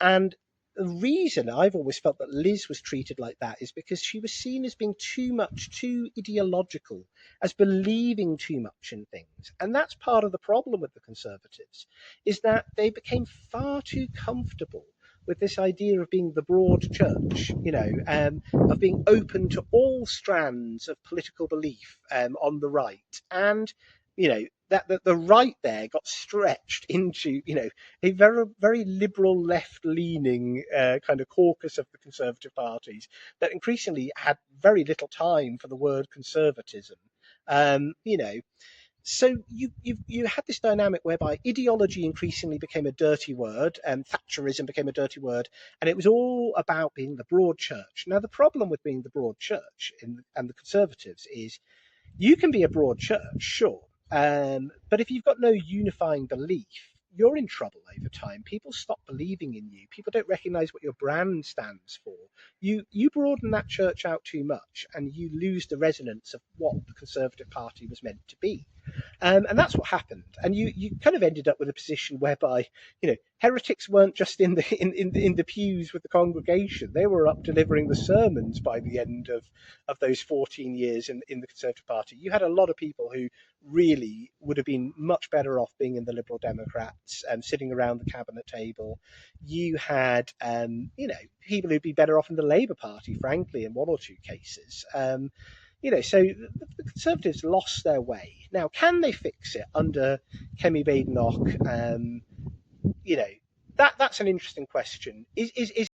And the reason I've always felt that Liz was treated like that is because she was seen as being too ideological, as believing too much in things. And that's part of the problem with the Conservatives, is that they became far too comfortable with this idea of being the broad church, of being open to all strands of political belief on the right. And, that the right there got stretched into, a very liberal left-leaning kind of caucus of the Conservative parties that increasingly had very little time for the word conservatism. Um, you know, so you had this dynamic whereby ideology increasingly became a dirty word, and Thatcherism became a dirty word, and it was all about being the broad church. Now, the problem with being the broad church and the Conservatives is you can be a broad church, sure, but if you've got no unifying belief, you're in trouble over time. People stop believing in you. People don't recognise what your brand stands for. You broaden that church out too much, and you lose the resonance of what the Conservative Party was meant to be. And that's what happened. And you kind of ended up with a position whereby, heretics weren't just in the pews with the congregation. They were up delivering the sermons by the end of those 14 years in the Conservative Party. You had a lot of people who really would have been much better off being in the Liberal Democrats, sitting around the cabinet table. You had, people who'd be better off in the Labour Party, frankly, in one or two cases. So the Conservatives lost their way. Now, can they fix it under Kemi Badenoch? That's an interesting question. Is